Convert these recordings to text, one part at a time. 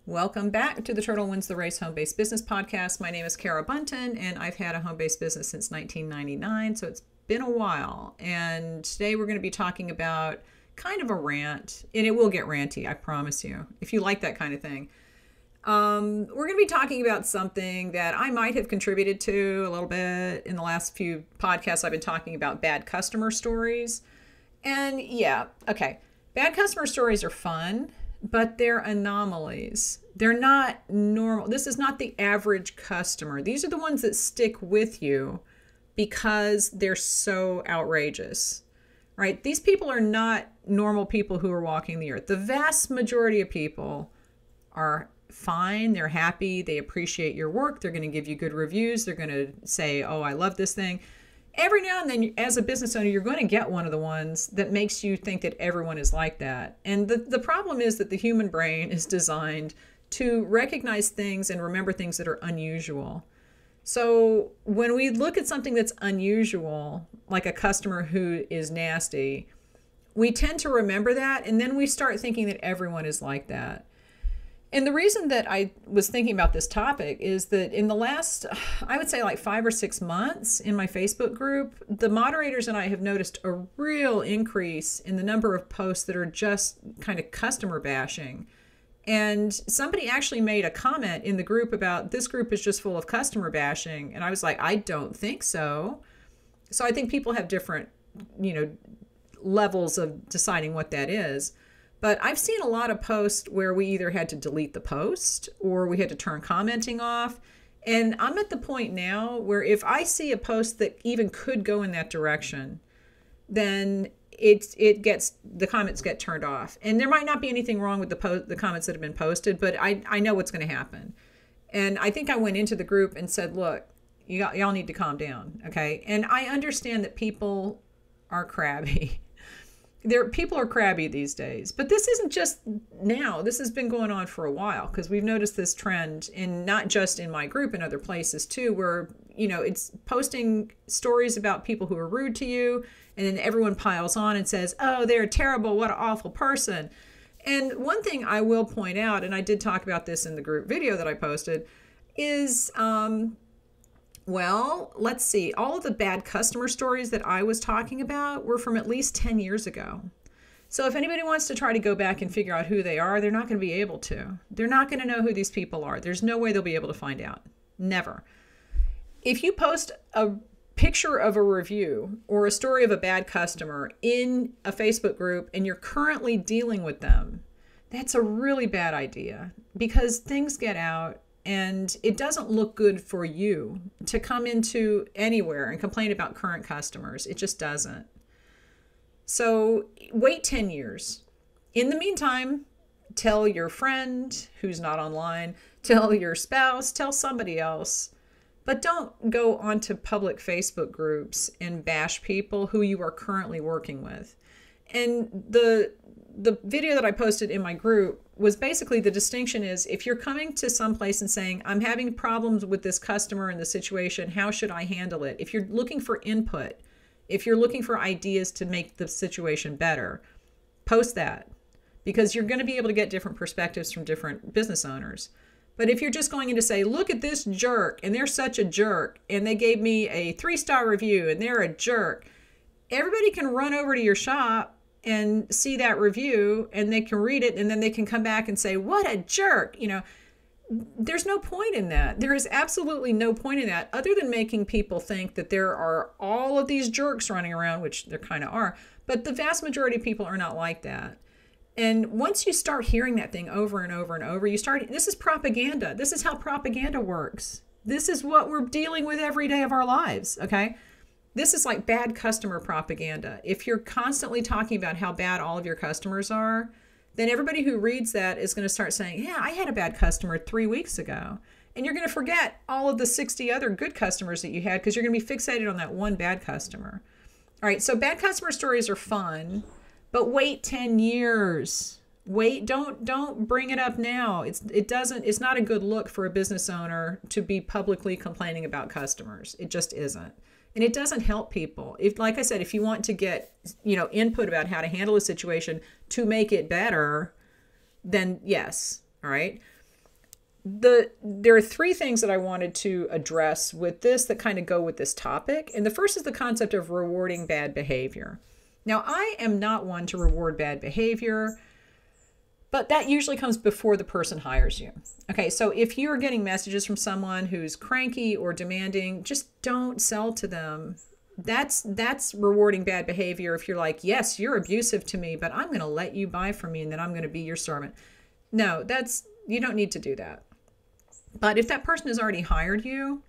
Welcome back to the Turtle Wins the Race Home-Based Business Podcast. My name is Kara Buntin, and I've had a home-based business since 1999, so it's been a while. And today we're going to be talking about kind of a rant, and it will get ranty, I promise you, if you like that kind of thing. We're going to be talking about something that I might have contributed to a little bit in the last few podcasts. I've been talking about bad customer stories. And yeah, okay, bad customer stories are fun, but they're anomalies. They're not normal. This is not the average customer. These are the ones that stick with you because they're so outrageous, right? These people are not normal people who are walking the earth. The vast majority of people are fine. They're happy. They appreciate your work. They're going to give you good reviews. They're going to say, oh, I love this thing. Every now and then, as a business owner, you're going to get one of the ones that makes you think that everyone is like that. And the problem is that the human brain is designed to recognize things and remember things that are unusual. So when we look at something that's unusual, like a customer who is nasty, we tend to remember that, and then we start thinking that everyone is like that. And the reason that I was thinking about this topic is that in the last, I would say like 5 or 6 months in my Facebook group, the moderators and I have noticed a real increase in the number of posts that are just kind of customer bashing. And somebody actually made a comment in the group about this group is just full of customer bashing. And I was like, I don't think so. So I think people have different, levels of deciding what that is. But I've seen a lot of posts where we either had to delete the post or we had to turn commenting off. And I'm at the point now where if I see a post that even could go in that direction, then the comments get turned off. And there might not be anything wrong with the comments that have been posted, but I know what's going to happen. And I think I went into the group and said, look, y'all need to calm down, okay? And I understand that people are crabby. People are crabby these days, but this isn't just now. This has been going on for a while because we've noticed this trend in not just in my group and other places too, where, it's posting stories about people who are rude to you. And then everyone piles on and says, oh, they're terrible. What an awful person. And one thing I will point out, and I did talk about this in the group video that I posted, is, well, let's see. All of the bad customer stories that I was talking about were from at least 10 years ago. So if anybody wants to try to go back and figure out who they are, they're not going to be able to. They're not going to know who these people are. There's no way they'll be able to find out. Never. If you post a picture of a review or a story of a bad customer in a Facebook group and you're currently dealing with them, that's a really bad idea because things get out. And it doesn't look good for you to come into anywhere and complain about current customers. It just doesn't. So wait 10 years. In the meantime, tell your friend who's not online, tell your spouse, tell somebody else. But don't go onto public Facebook groups and bash people who you are currently working with. And the video that I posted in my group was basically the distinction is if you're coming to some place and saying, I'm having problems with this customer and the situation, how should I handle it? If you're looking for input, if you're looking for ideas to make the situation better, post that because you're going to be able to get different perspectives from different business owners. But if you're just going in to say, look at this jerk and they're such a jerk and they gave me a 3-star review and they're a jerk, everybody can run over to your shop and see that review and they can read it and then they can come back and say, what a jerk. There's no point in that. There is absolutely no point in that other than making people think that there are all of these jerks running around, which there kind of are. But the vast majority of people are not like that. And once you start hearing that thing over and over and over, this is propaganda. This is how propaganda works. This is what we're dealing with every day of our lives, okay? This is like bad customer propaganda. If you're constantly talking about how bad all of your customers are, then everybody who reads that is going to start saying, yeah, I had a bad customer 3 weeks ago. And you're going to forget all of the 60 other good customers that you had because you're going to be fixated on that one bad customer. All right, so bad customer stories are fun, but wait 10 years. Wait, don't bring it up now. It's not a good look for a business owner to be publicly complaining about customers. It just isn't. And it doesn't help people. Like I said, if you want to get, input about how to handle a situation to make it better, then yes. All right. there are three things that I wanted to address with this that kind of go with this topic. And the first is the concept of rewarding bad behavior. Now, I am not one to reward bad behavior, but that usually comes before the person hires you. Okay, so if you're getting messages from someone who's cranky or demanding, just don't sell to them. That's rewarding bad behavior. If you're like, yes, you're abusive to me, but I'm going to let you buy from me and then I'm going to be your servant. No, you don't need to do that. But if that person has already hired you,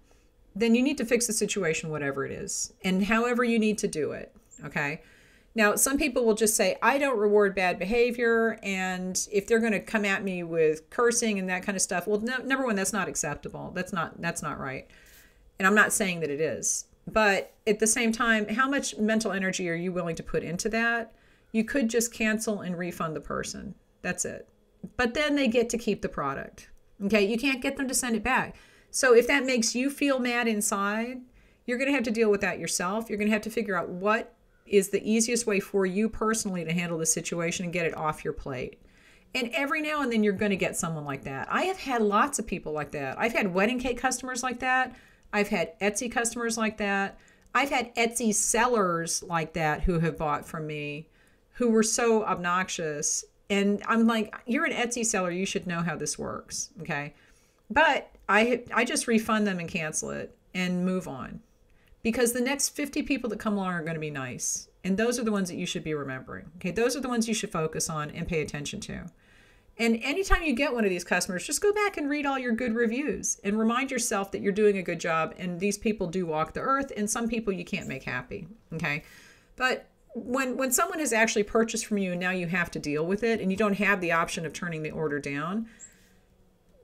then you need to fix the situation, whatever it is, and however you need to do it. Okay. Now, some people will just say, I don't reward bad behavior. And if they're going to come at me with cursing and that kind of stuff, well, no, number one, that's not acceptable. That's not right. And I'm not saying that it is. But at the same time, how much mental energy are you willing to put into that? You could just cancel and refund the person. That's it. But then they get to keep the product. Okay, you can't get them to send it back. So if that makes you feel mad inside, you're going to have to deal with that yourself. You're going to have to figure out what is the easiest way for you personally to handle the situation and get it off your plate. And every now and then you're going to get someone like that. I have had lots of people like that. I've had wedding cake customers like that. I've had Etsy customers like that. I've had Etsy sellers like that who have bought from me who were so obnoxious. And I'm like, you're an Etsy seller. You should know how this works. Okay. But I just refund them and cancel it and move on. Because the next 50 people that come along are going to be nice. And those are the ones that you should be remembering. Okay, those are the ones you should focus on and pay attention to. And anytime you get one of these customers, just go back and read all your good reviews and remind yourself that you're doing a good job and these people do walk the earth and some people you can't make happy. Okay, but when someone has actually purchased from you and now you have to deal with it and you don't have the option of turning the order down,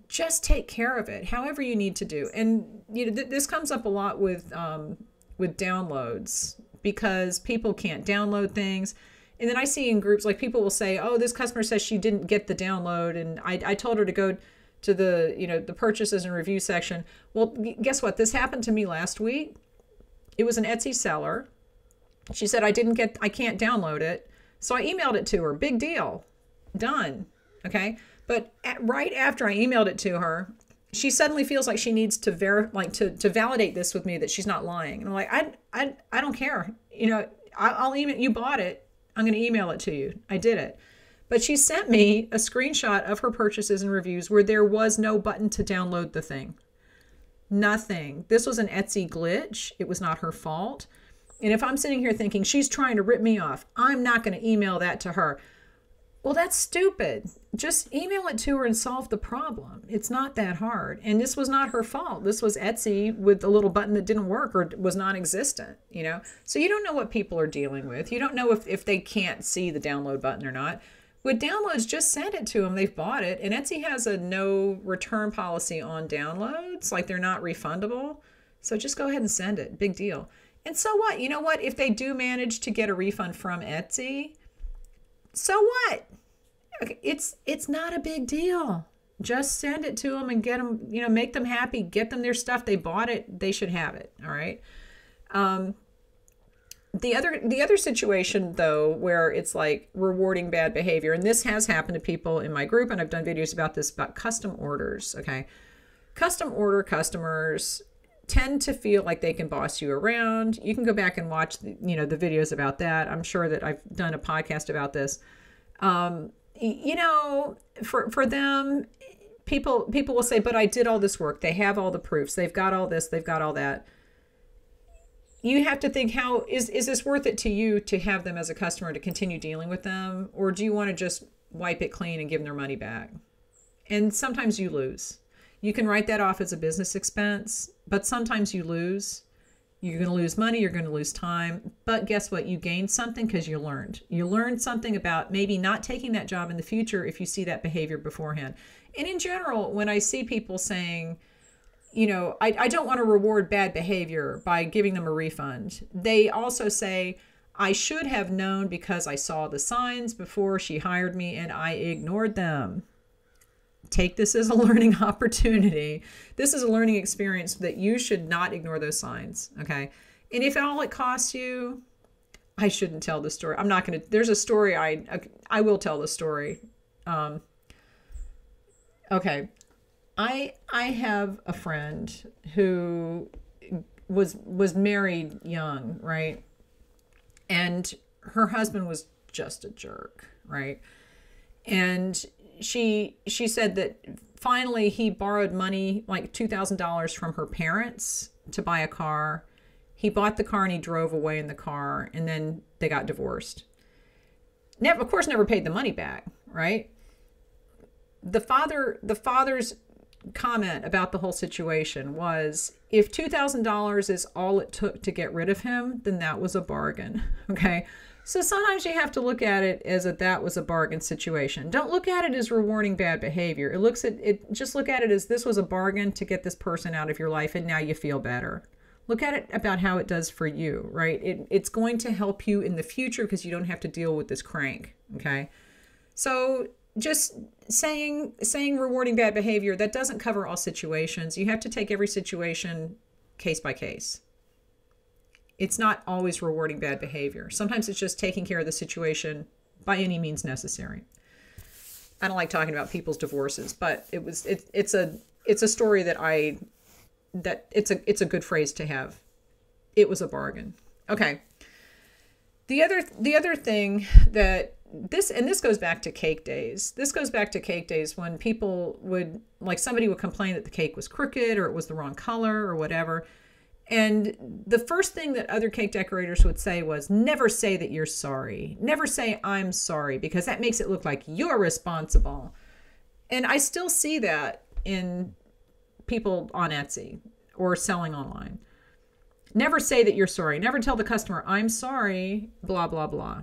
just take care of it however you need to do. And this comes up a lot with downloads because people can't download things. And then I see in groups, like people will say, oh, this customer says she didn't get the download. And I told her to go to the purchases and review section. Well, guess what? This happened to me last week. It was an Etsy seller. She said, I can't download it. So I emailed it to her. Big deal. Done. Okay. But right after I emailed it to her, she suddenly feels like she needs to validate this with me that she's not lying. And I'm like, I don't care. I'll email, you bought it. I'm going to email it to you. I did it. But she sent me a screenshot of her purchases and reviews where there was no button to download the thing. Nothing. This was an Etsy glitch. It was not her fault. And if I'm sitting here thinking she's trying to rip me off, I'm not going to email that to her. Well, that's stupid. Just email it to her and solve the problem. It's not that hard. And this was not her fault. This was Etsy with a little button that didn't work or was non-existent, So you don't know what people are dealing with. You don't know if they can't see the download button or not. With downloads, just send it to them. They've bought it. And Etsy has a no return policy on downloads. Like they're not refundable. So just go ahead and send it. Big deal. And so what? You know what? If they do manage to get a refund from Etsy, so what? Okay, it's not a big deal. Just send it to them and get them, make them happy, get them their stuff. They bought it. They should have it. All right. The other situation though, where it's like rewarding bad behavior, and this has happened to people in my group, and I've done videos about this, about custom orders. Okay. Custom order customers tend to feel like they can boss you around. You can go back and watch the videos about that. I'm sure that I've done a podcast about this. For them, people will say, but I did all this work. They have all the proofs. They've got all this. They've got all that. You have to think, how is this worth it to you to have them as a customer, to continue dealing with them? Or do you want to just wipe it clean and give them their money back? And sometimes you lose. You can write that off as a business expense, but sometimes you lose. You're going to lose money. You're going to lose time. But guess what? You gained something because you learned. You learned something about maybe not taking that job in the future if you see that behavior beforehand. And in general, when I see people saying, I don't want to reward bad behavior by giving them a refund, they also say, I should have known because I saw the signs before she hired me and I ignored them. Take this as a learning opportunity. This is a learning experience that you should not ignore those signs. Okay. And if all it costs you, I shouldn't tell the story. I'm not going to, there's a story. I will tell the story. Okay. I have a friend who was married young, right? And her husband was just a jerk, right? And she said that finally he borrowed money, like $2,000 from her parents to buy a car. He bought the car and he drove away in the car, and then they got divorced. Never, of course, never paid the money back, right? The father's comment about the whole situation was, if $2,000 is all it took to get rid of him, then that was a bargain. Okay. So sometimes you have to look at it as that was a bargain situation. Don't look at it as rewarding bad behavior. Just look at it as this was a bargain to get this person out of your life, and now you feel better. Look at it about how it does for you, right? It's going to help you in the future because you don't have to deal with this crank, okay? So just saying rewarding bad behavior, that doesn't cover all situations. You have to take every situation case by case. It's not always rewarding bad behavior. Sometimes it's just taking care of the situation by any means necessary. I don't like talking about people's divorces, but it's a story that it's a good phrase to have. It was a bargain. Okay. The other thing that this goes back to cake days. This goes back to cake days when people would, like, somebody would complain that the cake was crooked or it was the wrong color or whatever. And the first thing that other cake decorators would say was, never say that you're sorry. Never say I'm sorry, because that makes it look like you're responsible. And I still see that in people on Etsy or selling online. Never say that you're sorry. Never tell the customer, I'm sorry, blah, blah, blah.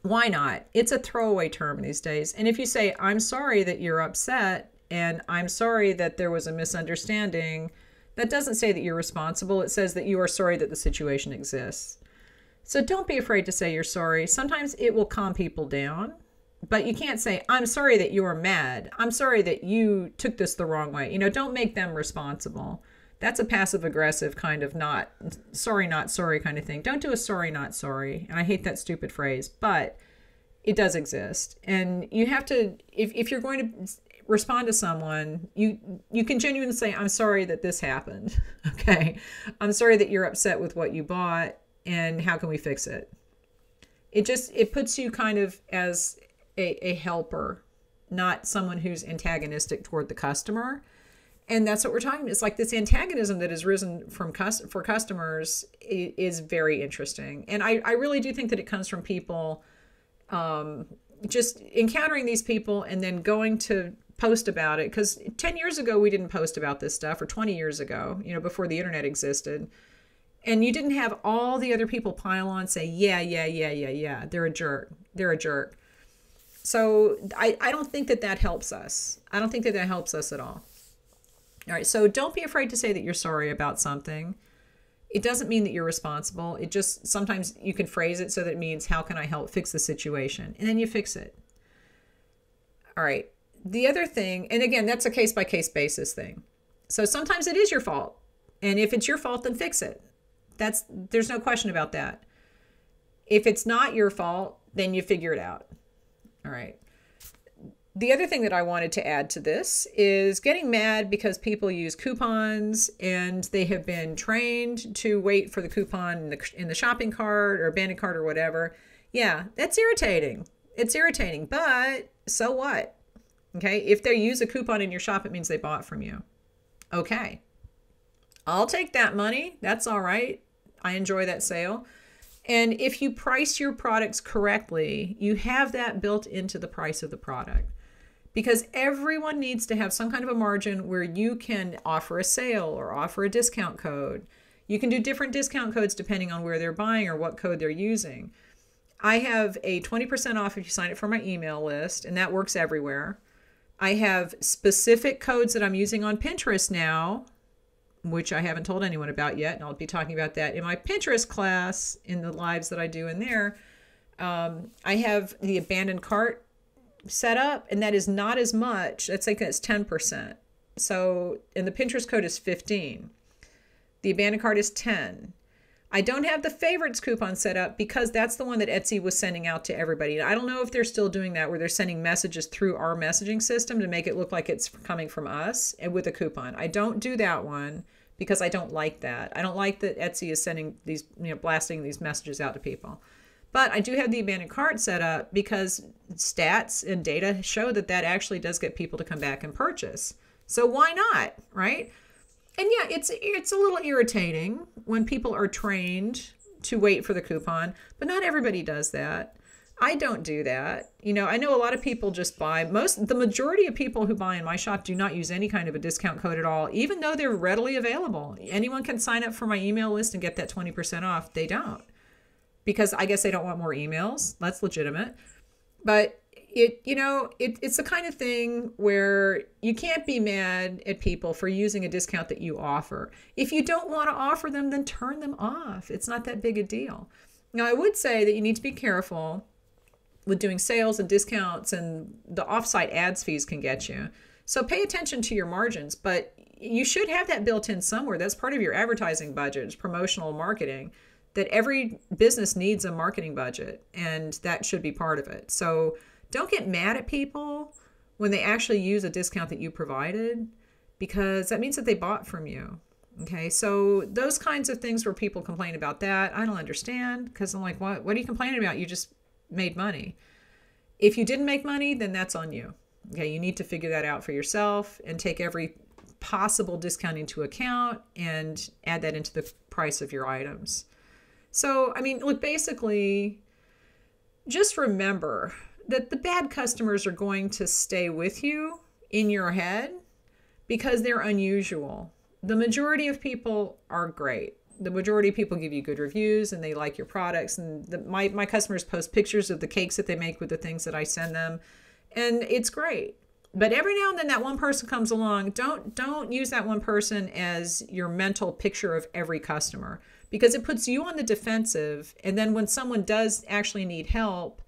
Why not? It's a throwaway term these days. And if you say, I'm sorry that you're upset, and I'm sorry that there was a misunderstanding, that doesn't say that you're responsible. It says that you are sorry that the situation exists. So don't be afraid to say you're sorry. Sometimes it will calm people down, but you can't say, I'm sorry that you're mad. I'm sorry that you took this the wrong way. Don't make them responsible. That's a passive aggressive kind of not sorry kind of thing. Don't do a sorry, not sorry. And I hate that stupid phrase, but it does exist. And you have to, if you're going to respond to someone, you can genuinely say, I'm sorry that this happened. Okay. I'm sorry that you're upset with what you bought, and how can we fix it? It puts you kind of as a helper, not someone who's antagonistic toward the customer. And that's what we're talking about. It's like this antagonism that has risen for customers is very interesting. And I really do think that it comes from people just encountering these people and then going to post about it. Because 10 years ago, we didn't post about this stuff, or 20 years ago, before the internet existed. And you didn't have all the other people pile on, say, yeah, they're a jerk. So I don't think that helps us. I don't think that helps us at all. All right, so don't be afraid to say that you're sorry about something. It doesn't mean that you're responsible. It just, sometimes you can phrase it so that it means, how can I help fix the situation? And then you fix it. All right. The other thing, and again, that's a case-by-case basis thing. So sometimes it is your fault. And if it's your fault, then fix it. There's no question about that. If it's not your fault, then you figure it out. All right. The other thing that I wanted to add to this is getting mad because people use coupons and they have been trained to wait for the coupon in the shopping cart or abandoned cart or whatever. Yeah, that's irritating. It's irritating, but so what? Okay, if they use a coupon in your shop, it means they bought from you. Okay, I'll take that money. That's all right. I enjoy that sale. And if you price your products correctly, you have that built into the price of the product. Because everyone needs to have some kind of a margin where you can offer a sale or offer a discount code. You can do different discount codes depending on where they're buying or what code they're using. I have a 20% off if you sign up for my email list, and that works everywhere. I have specific codes that I'm using on Pinterest now, which I haven't told anyone about yet, and I'll be talking about that in my Pinterest class in the lives that I do in there. I have the abandoned cart set up, and that is not as much. That's 10%. So, and the Pinterest code is 15. The abandoned cart is 10. I don't have the favorites coupon set up because that's the one that Etsy was sending out to everybody. I don't know if they're still doing that, where they're sending messages through our messaging system to make it look like it's coming from us and with a coupon. I don't do that one because I don't like that. I don't like that Etsy is sending these, blasting these messages out to people. But I do have the abandoned cart set up because stats and data show that that actually does get people to come back and purchase. So why not, right? And yeah, it's a little irritating when people are trained to wait for the coupon, but not everybody does that. I don't do that. I know a lot of people just buy. The majority of people who buy in my shop do not use any kind of a discount code at all, even though they're readily available. Anyone can sign up for my email list and get that 20% off. They don't. Because I guess they don't want more emails. That's legitimate. But it's the kind of thing where you can't be mad at people for using a discount that you offer. If you don't want to offer them, then turn them off. It's not that big a deal. Now, I would say that you need to be careful with doing sales and discounts, and the offsite ads fees can get you. So pay attention to your margins, but you should have that built in somewhere. That's part of your advertising budget, it's promotional marketing. That every business needs a marketing budget, and that should be part of it. So don't get mad at people when they actually use a discount that you provided, because that means that they bought from you. Okay, so those kinds of things where people complain about that, I don't understand, because I'm like, what are you complaining about? You just made money. If you didn't make money, then that's on you. Okay, you need to figure that out for yourself and take every possible discount into account and add that into the price of your items. So, look, basically, just remember that the bad customers are going to stay with you in your head because they're unusual. The majority of people are great. The majority of people give you good reviews and they like your products. And my customers post pictures of the cakes that they make with the things that I send them. And it's great. But every now and then that one person comes along. Don't use that one person as your mental picture of every customer, because it puts you on the defensive. And then when someone does actually need help,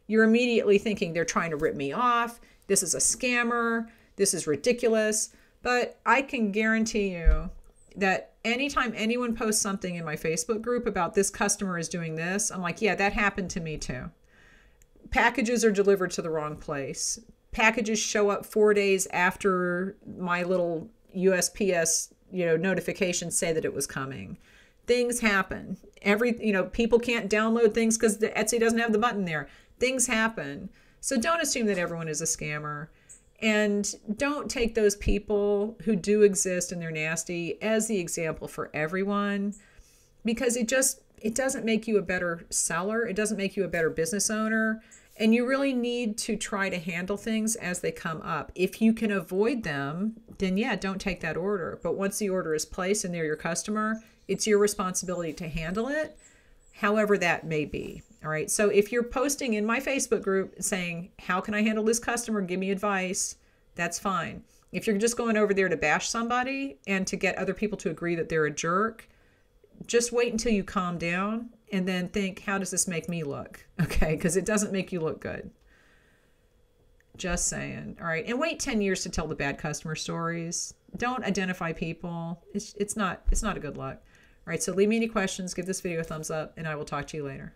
you're immediately thinking they're trying to rip me off. This is a scammer. This is ridiculous. But I can guarantee you that anytime anyone posts something in my Facebook group about this customer is doing this, I'm like, yeah, that happened to me too. Packages are delivered to the wrong place. Packages show up 4 days after my little USPS, notifications say that it was coming. Things happen. People can't download things because the Etsy doesn't have the button there. Things happen. So don't assume that everyone is a scammer. And don't take those people who do exist and they're nasty as the example for everyone, because it doesn't make you a better seller. It doesn't make you a better business owner. And you really need to try to handle things as they come up. If you can avoid them, then yeah, don't take that order. But once the order is placed and they're your customer, it's your responsibility to handle it, however that may be. All right. So if you're posting in my Facebook group saying, how can I handle this customer? Give me advice. That's fine. If you're just going over there to bash somebody and to get other people to agree that they're a jerk, just wait until you calm down and then think, how does this make me look? Okay. Because it doesn't make you look good. Just saying. All right. And wait 10 years to tell the bad customer stories. Don't identify people. It's not a good look. All right. So leave me any questions. Give this video a thumbs up and I will talk to you later.